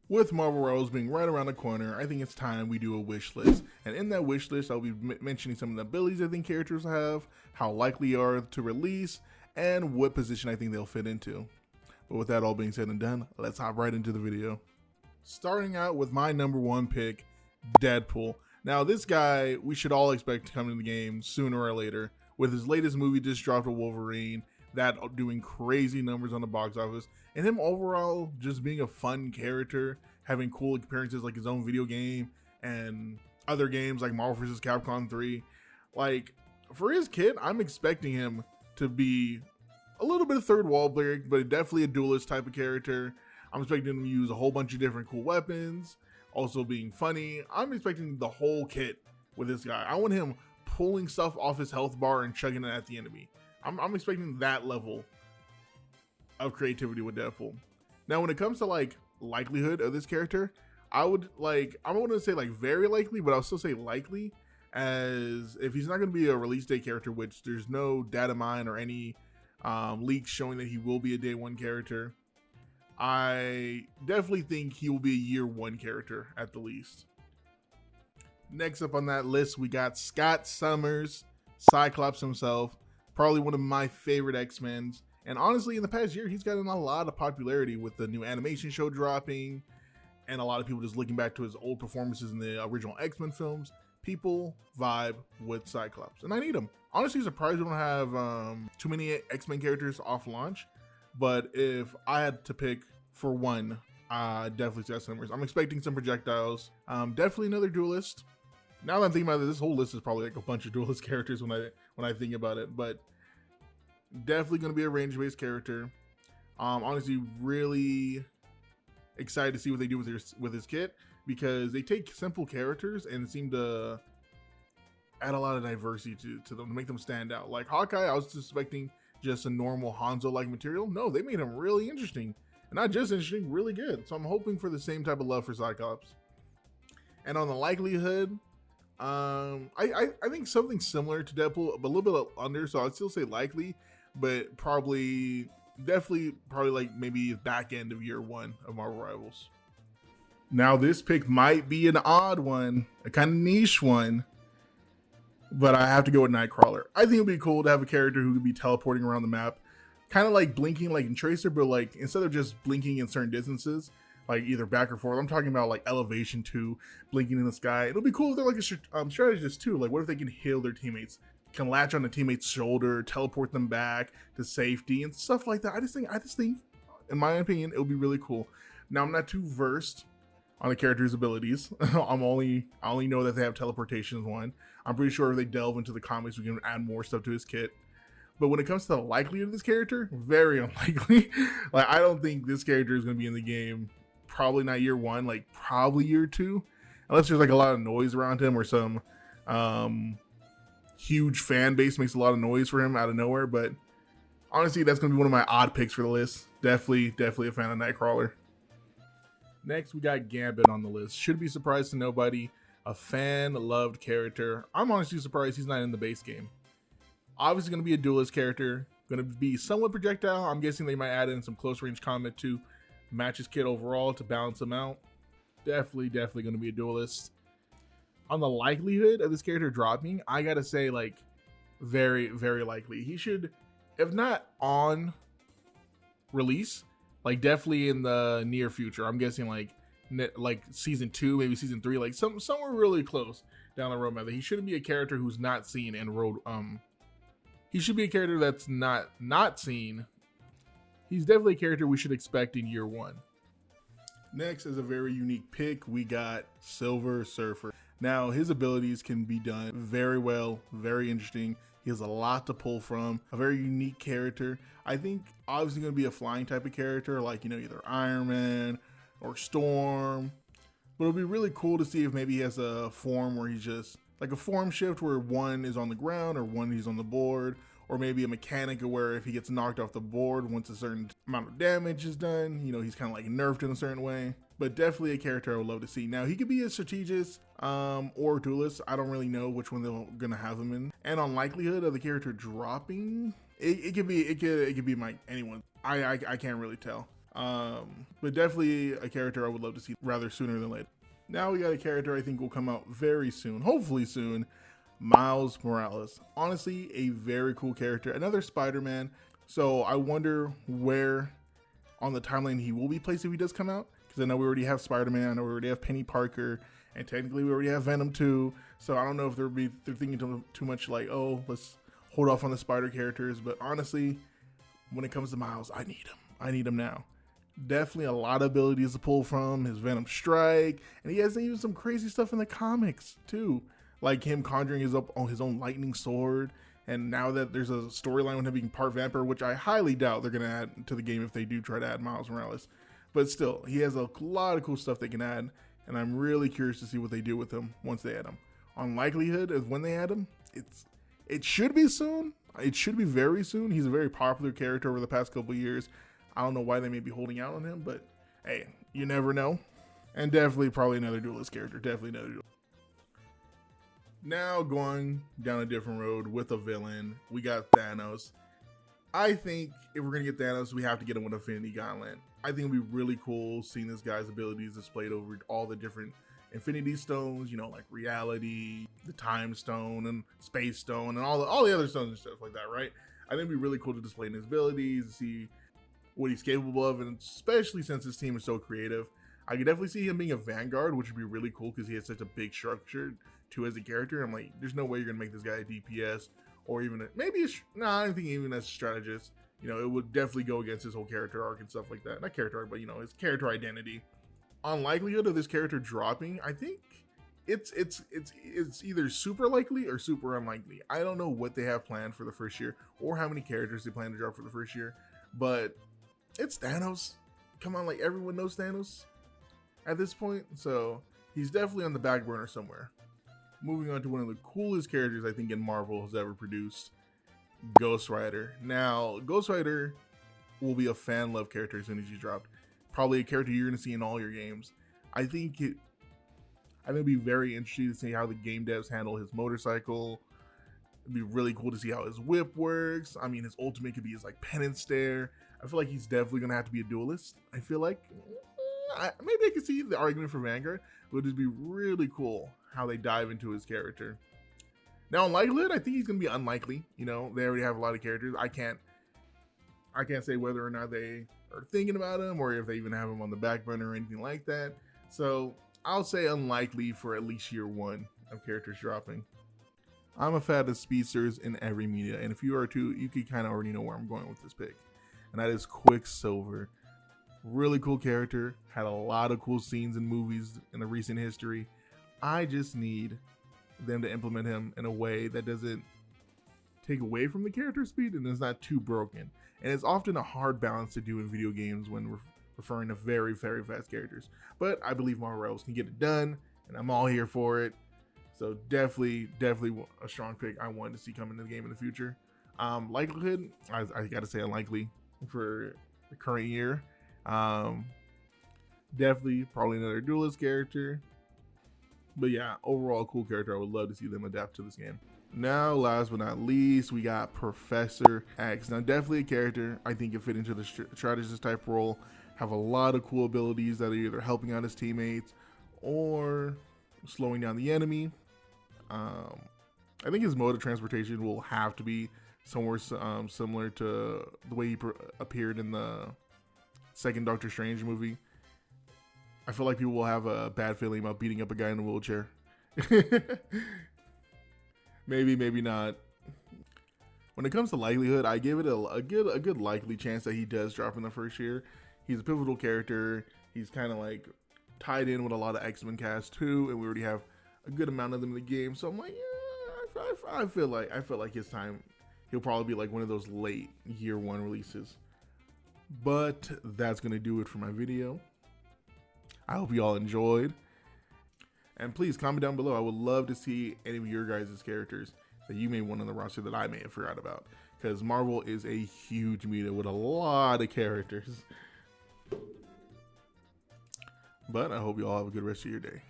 With Marvel Rivals being right around the corner, I think it's time we do a wish list. And in that wish list, I'll be mentioning some of the abilities I think characters have, how likely they are to release, and what position I think they'll fit into. But with that all being said and done, let's hop right into the video. Starting out with my number one pick, Deadpool. Now this guy, we should all expect to come in the game sooner or later. With his latest movie just dropped with Wolverine, that doing crazy numbers on the box office, and him overall just being a fun character, having cool appearances like his own video game and other games like Marvel vs. Capcom 3. Like, for his kid, I'm expecting him to be a little bit of third wall break, but definitely a duelist type of character. I'm expecting him to use a whole bunch of different cool weapons, also being funny. I'm expecting the whole kit with this guy. I want him pulling stuff off his health bar and chugging it at the enemy. I'm expecting that level of creativity with Deadpool. Now, when it comes to like likelihood of this character, I wouldn't say like very likely, but I'll still say likely, as if he's not going to be a release day character, which there's no data mine or any leaks showing that he will be a day one character. I definitely think he will be a year one character at the least. Next up on that list, we got Scott Summers, Cyclops himself. Probably one of my favorite X-Men's. And honestly, in the past year, he's gotten a lot of popularity with the new animation show dropping, and a lot of people just looking back to his old performances in the original X-Men films. People vibe with Cyclops, and I need him. Honestly, surprised we don't have too many X-Men characters off launch, but if I had to pick for one, definitely Scott Summers. I'm expecting some projectiles. Definitely another duelist. Now that I'm thinking about it, this whole list is probably like a bunch of duelist characters when I think about it, but definitely going to be a range-based character. Honestly, really excited to see what they do with his kit, because they take simple characters and seem to add a lot of diversity to them to make them stand out. Like Hawkeye, I was expecting just a normal Hanzo-like material. No, they made him really interesting, and not just interesting, really good. So I'm hoping for the same type of love for Cyclops. And on the likelihood, I think something similar to Deadpool, but a little bit under, so I'd still say likely, but definitely like maybe back end of year one of Marvel Rivals. Now this pick might be an odd one, a kind of niche one, but I have to go with Nightcrawler. I think it'd be cool to have a character who could be teleporting around the map, kind of like blinking like in Tracer, but like instead of just blinking in certain distances, like either back or forth. I'm talking about like Elevation 2, blinking in the sky. It'll be cool if they're like a strategist too. Like what if they can heal their teammates, can latch on the teammate's shoulder, teleport them back to safety and stuff like that. I just think, in my opinion, it would be really cool. Now I'm not too versed on the character's abilities. I only know that they have teleportation as one. I'm pretty sure if they delve into the comics, we can add more stuff to his kit. But when it comes to the likelihood of this character, very unlikely. Like I don't think this character is going to be in the game. Probably not year one, like probably year two, unless there's like a lot of noise around him or some huge fan base makes a lot of noise for him out of nowhere. But honestly, that's gonna be one of my odd picks for the list. Definitely a fan of Nightcrawler. Next, we got Gambit on the list. Should be surprised to nobody. A fan-loved character. I'm honestly surprised he's not in the base game. Obviously gonna be a duelist character, gonna be somewhat projectile. I'm guessing they might add in some close range combat too. Match his kit overall to balance him out. Definitely going to be a duelist. On the likelihood of this character dropping, I gotta say, like, very, very likely. He should, if not on release, like definitely in the near future. I'm guessing like season 2, maybe season 3, like somewhere really close down the road. That he shouldn't be a character who's not seen in road. He should be a character that's not seen. He's definitely a character we should expect in year one. Next, as a very unique pick, we got Silver Surfer. Now, his abilities can be done very well, very interesting. He has a lot to pull from, a very unique character. I think obviously going to be a flying type of character, like, either Iron Man or Storm. But it'll be really cool to see if maybe he has a form where he's just like a form shift where one is on the ground or one he's on the board. Or maybe a mechanic where if he gets knocked off the board once a certain amount of damage is done, he's kind of like nerfed in a certain way. But definitely a character I would love to see. Now, he could be a strategist or duelist. I don't really know which one they're going to have him in. And on likelihood of the character dropping, it could be anyone. I can't really tell. But definitely a character I would love to see rather sooner than later. Now we got a character I think will come out very soon, hopefully soon, Miles Morales. Honestly, a very cool character, another Spider-Man. So I wonder where on the timeline he will be placed if he does come out. Because I know we already have Spider-Man, I know we already have Penny Parker, and technically we already have Venom too. So I don't know if they're thinking too much like, oh, let's hold off on the Spider characters. But honestly, when it comes to Miles, I need him. I need him now. Definitely a lot of abilities to pull from, his Venom Strike, and he has even some crazy stuff in the comics too, like him conjuring his own lightning sword. And now that there's a storyline with him being part vampire, which I highly doubt they're gonna add to the game if they do try to add Miles Morales, but still, he has a lot of cool stuff they can add, and I'm really curious to see what they do with him once they add him. On likelihood of when they add him, it should be soon. It should be very soon. He's a very popular character over the past couple years. I don't know why they may be holding out on him, but hey, you never know. And definitely probably another duelist character. Definitely another duelist. Now going down a different road with a villain, we got Thanos. I think if we're going to get Thanos, we have to get him with Infinity Gauntlet. I think it'd be really cool seeing this guy's abilities displayed over all the different Infinity Stones, you know, like Reality, the Time Stone, and Space Stone, and all the other stones and stuff like that, right? I think it'd be really cool to display his abilities, to see what he's capable of, and especially since his team is so creative. I could definitely see him being a vanguard, which would be really cool because he has such a big structure to as a character. I'm like, there's no way you're gonna make this guy a DPS or even I don't think even as a strategist. You know, it would definitely go against his whole character arc and stuff like that. Not character arc, but you know, his character identity. On likelihood of this character dropping, I think it's either super likely or super unlikely. I don't know what they have planned for the first year or how many characters they plan to drop for the first year, but it's Thanos. Come on, like everyone knows Thanos at this point, so he's definitely on the back burner somewhere. Moving on to one of the coolest characters I think in Marvel has ever produced, Ghost Rider. Now, Ghost Rider will be a fan love character as soon as he's dropped. Probably a character you're going to see in all your games. I think it'd be very interesting to see how the game devs handle his motorcycle. It'd be really cool to see how his whip works. I mean, his ultimate could be his like penance stare. I feel like he's definitely going to have to be a duelist. I feel like maybe I could see the argument for Vanguard, but it'd be really cool how they dive into his character. Now, on likelihood, I think he's going to be unlikely. You know, they already have a lot of characters. I can't say whether or not they are thinking about him or if they even have him on the back burner or anything like that. So I'll say unlikely for at least year one of characters dropping. I'm a fan of speedsters in every media, and if you are too, you could kind of already know where I'm going with this pick. And that is Quicksilver. Really cool character, had a lot of cool scenes in movies in the recent history. I just need them to implement him in a way that doesn't take away from the character speed and is not too broken. And it's often a hard balance to do in video games when referring to very, very fast characters. But I believe Marvel Rebels can get it done, and I'm all here for it. So definitely a strong pick I wanted to see come into the game in the future. Likelihood, I gotta say unlikely for the current year. Definitely probably another duelist character. But yeah, overall cool character. I would love to see them adapt to this game. Now, last but not least, we got Professor X. Now, definitely a character I think can fit into the strategist type role. Have a lot of cool abilities that are either helping out his teammates or slowing down the enemy. I think his mode of transportation will have to be somewhere similar to the way he appeared in the second Doctor Strange movie. I feel like people will have a bad feeling about beating up a guy in a wheelchair. Maybe not. When it comes to likelihood, I give it a good likely chance that he does drop in the first year. He's a pivotal character. He's kind of like tied in with a lot of X-Men cast too, and we already have a good amount of them in the game. So I'm like, yeah, I feel like his time, he'll probably be like one of those late year one releases. But that's gonna do it for my video. I hope you all enjoyed. And please comment down below. I would love to see any of your guys' characters that you may want on the roster that I may have forgot about. Because Marvel is a huge media with a lot of characters. But I hope you all have a good rest of your day.